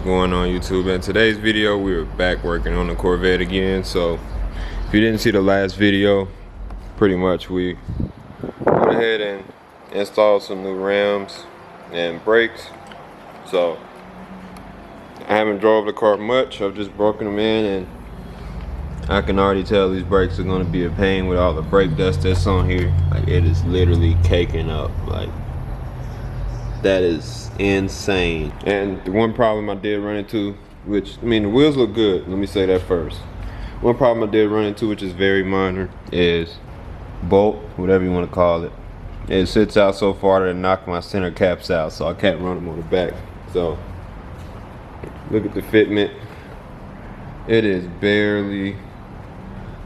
going on YouTube? In today's video we're back working on the Corvette again. So if you didn't see the last video, pretty much we went ahead and installed some new rims and brakes. So I haven't drove the car much, I've just broken them in, and I can already tell these brakes are going to be a pain with all the brake dust that's on here. Like, it is literally caking up. Like, that is insane. And the one problem I did run into, which, I mean, the wheels look good, let me say that first. One problem I did run into, which is very minor, is bolt, whatever you want to call it. It sits out so far that it knocked my center caps out, so I can't run them on the back. So look at the fitment. It is barely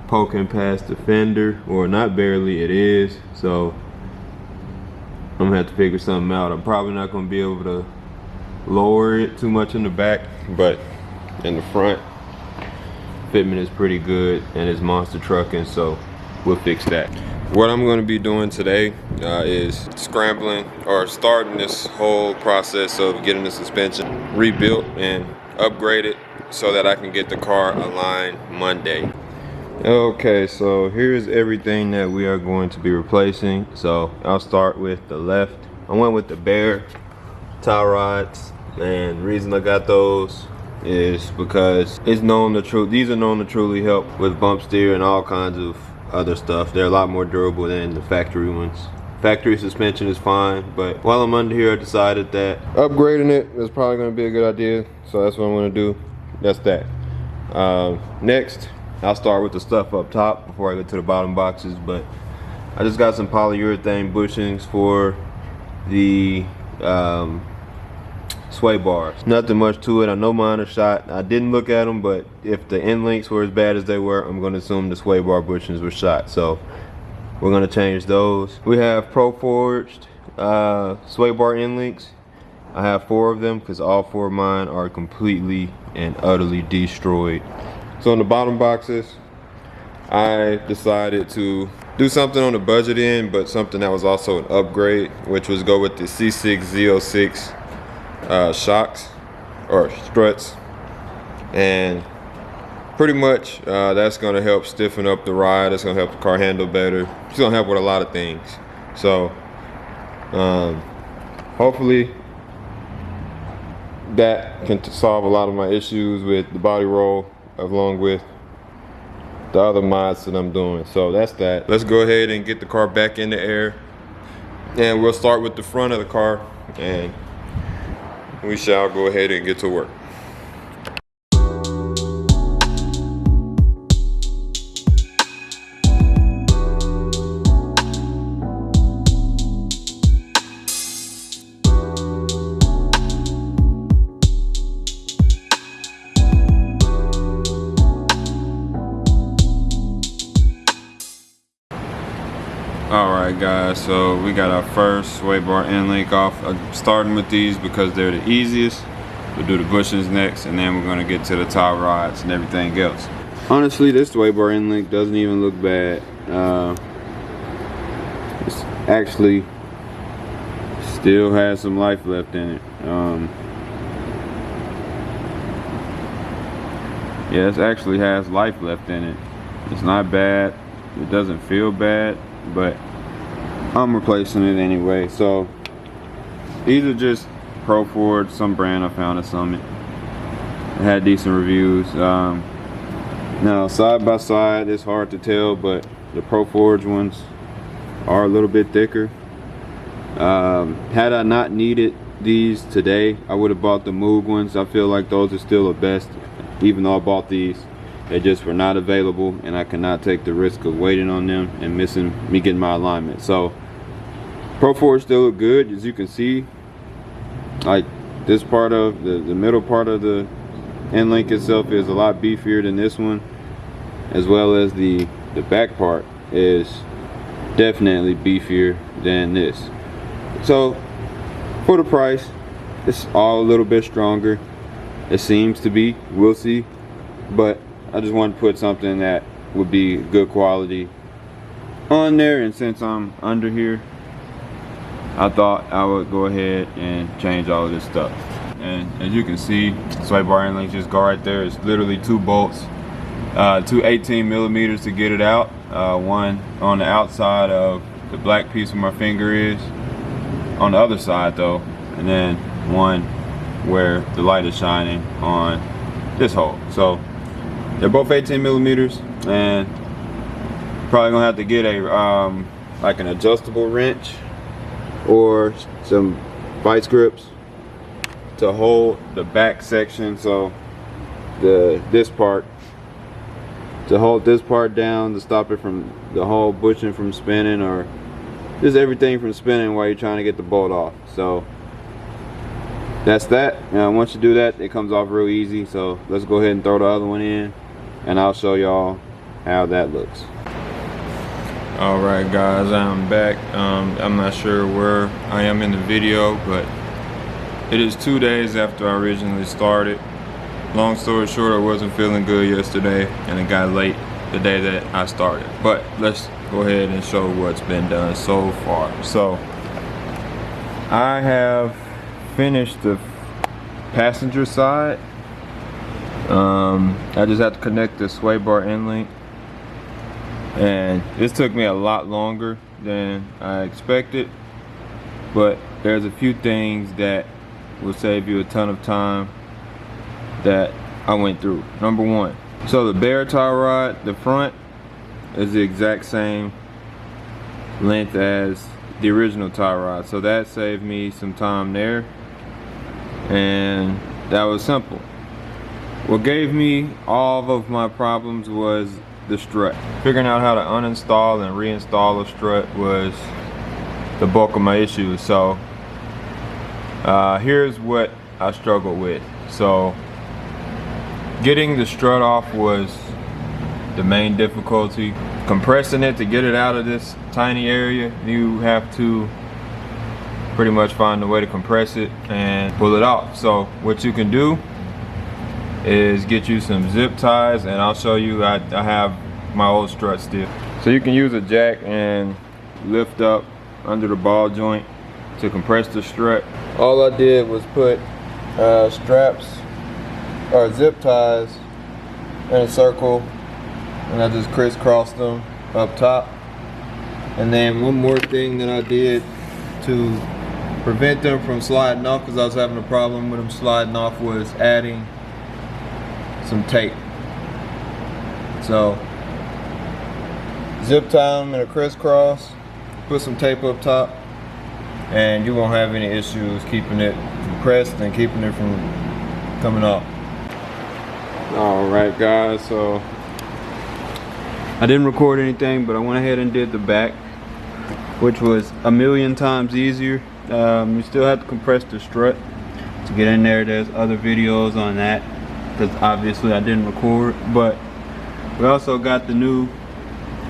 poking past the fender, or not barely, it is. So I'm gonna have to figure something out. I'm probably not gonna be able to lower it too much in the back, but in the front, fitment is pretty good and it's monster trucking, so we'll fix that. What I'm going to be doing today is scrambling or starting this whole process of getting the suspension rebuilt and upgraded so that I can get the car aligned Monday. Okay, so here's everything that we are going to be replacing. So I'll start with the left. I went with the bare tie rods, and the reason I got those is because it's known to these are known to truly help with bump steer and all kinds of other stuff. They're a lot more durable than the factory ones. Factory suspension is fine, but while I'm under here I decided that upgrading it is probably going to be a good idea, so that's what I'm going to do. That's that. Next, I'll start with the stuff up top before I get to the bottom boxes, but I just got some polyurethane bushings for the sway bars. Nothing much to it. I know mine are shot. I didn't look at them, but if the end links were as bad as they were, I'm going to assume the sway bar bushings were shot. So we're going to change those. We have Pro Forged sway bar end links. I have 4 of them because all 4 of mine are completely and utterly destroyed. So in the bottom boxes, I decided to do something on the budget end, but something that was also an upgrade, which was go with the C6 Z06 shocks or struts, and pretty much that's going to help stiffen up the ride. It's going to help the car handle better. It's going to help with a lot of things. So hopefully that can solve a lot of my issues with the body roll, along with the other mods that I'm doing. So that's that. Let's go ahead and get the car back in the air, and we'll start with the front of the car, and we shall go ahead and get to work. Alright guys, so we got our first sway bar end link off. I'm starting with these because they're the easiest. We'll do the bushings next, and then we're going to get to the tie rods and everything else. Honestly, this sway bar end link doesn't even look bad. It's actually still has some life left in it. Yeah, it actually has life left in it. It's not bad. It doesn't feel bad, but I'm replacing it anyway. So these are just Pro Forged, some brand I found at Summit. It had decent reviews. Now side by side it's hard to tell, but the Pro Forged ones are a little bit thicker. Had I not needed these today, I would have bought the Moog ones. I feel like those are still the best, even though I bought these. They just were not available, and I cannot take the risk of waiting on them and missing me getting my alignment. So Pro Forged still look good. As you can see, like this part of the middle part of the end link itself is a lot beefier than this one, as well as the back part is definitely beefier than this. So for the price, it's all a little bit stronger. It seems to be. We'll see. But I just wanted to put something that would be good quality on there, and since I'm under here, I thought I would go ahead and change all of this stuff. and as you can see, sway bar inlets just go right there. It's literally 2 bolts, 2 18 millimeters to get it out. One on the outside of the black piece where my finger is, on the other side though, and then one where the light is shining on this hole. So they're both 18 millimeters, and probably gonna have to get a like an adjustable wrench or some vice grips to hold the back section, so this part, to hold this part down to stop it from the whole bushing from spinning, or just everything from spinning while you're trying to get the bolt off. So that's that. Once you do that, it comes off real easy. So let's go ahead and throw the other one in, and I'll show y'all how that looks. All right guys, I'm back. I'm not sure where I am in the video, but it is 2 days after I originally started. Long story short, I wasn't feeling good yesterday, and it got late the day that I started. But let's go ahead and show what's been done so far. So I have finished the passenger side. I just had to connect the sway bar inlet, and this took me a lot longer than I expected, but there's a few things that will save you a ton of time that I went through. Number one, so the bare tie rod, the front is the exact same length as the original tie rod, so that saved me some time there, and that was simple. What gave me all of my problems was the strut. Figuring out how to uninstall and reinstall a strut was the bulk of my issues. So here's what I struggled with. So getting the strut off was the main difficulty. Compressing it to get it out of this tiny area, you have to pretty much find a way to compress it and pull it off. So what you can do is get you some zip ties, and I'll show you. I have my old strut still. So you can use a jack and lift up under the ball joint to compress the strut. All I did was put straps or zip ties in a circle, and I just crisscrossed them up top. And then one more thing that I did to prevent them from sliding off, because I was having a problem with them sliding off, was adding some tape. So zip tie them in a crisscross, put some tape up top, and you won't have any issues keeping it compressed and keeping it from coming off. Alright guys, so I didn't record anything, but I went ahead and did the back, which was a million times easier. You still have to compress the strut to get in there. There's other videos on that, because obviously I didn't record. But we also got the new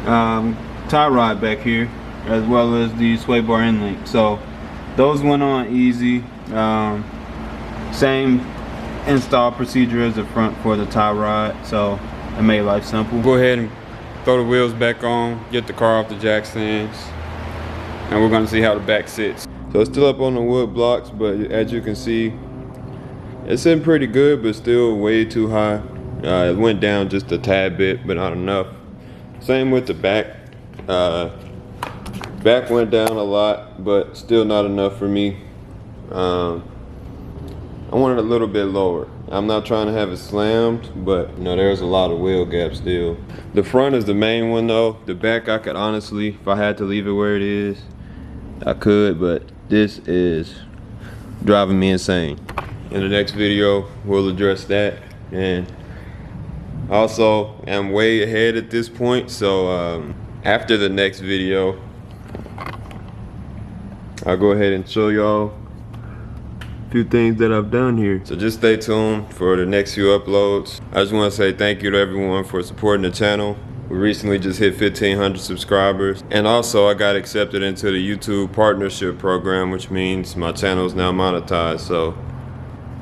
tie rod back here, as well as the sway bar inlet. So those went on easy. Same install procedure as the front for the tie rod, so it made life simple. Go ahead and throw the wheels back on, get the car off the jack stands, and we're gonna see how the back sits. So it's still up on the wood blocks, but as you can see, it's sitting pretty good, but still way too high. It went down just a tad bit, but not enough. Same with the back. Back went down a lot, but still not enough for me. I want it a little bit lower. I'm not trying to have it slammed, but you know, there's a lot of wheel gap still. The front is the main one though. The back, I could honestly, if I had to leave it where it is, I could, but this is driving me insane. In the next video, we'll address that. And also, I'm way ahead at this point, so after the next video, I'll go ahead and show y'all a few things that I've done here. So just stay tuned for the next few uploads. I just want to say thank you to everyone for supporting the channel. We recently just hit 1,500 subscribers. And also I got accepted into the YouTube partnership program, which means my channel is now monetized. So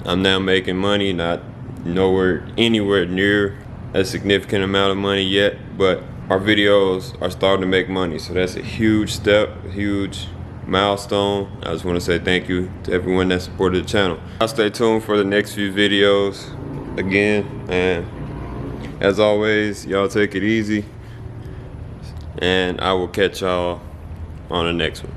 I'm now making money, not anywhere near a significant amount of money yet, but our videos are starting to make money. So that's a huge step, a huge milestone. I just want to say thank you to everyone that supported the channel. I'll stay tuned for the next few videos again, and as always, y'all take it easy, and I will catch y'all on the next one.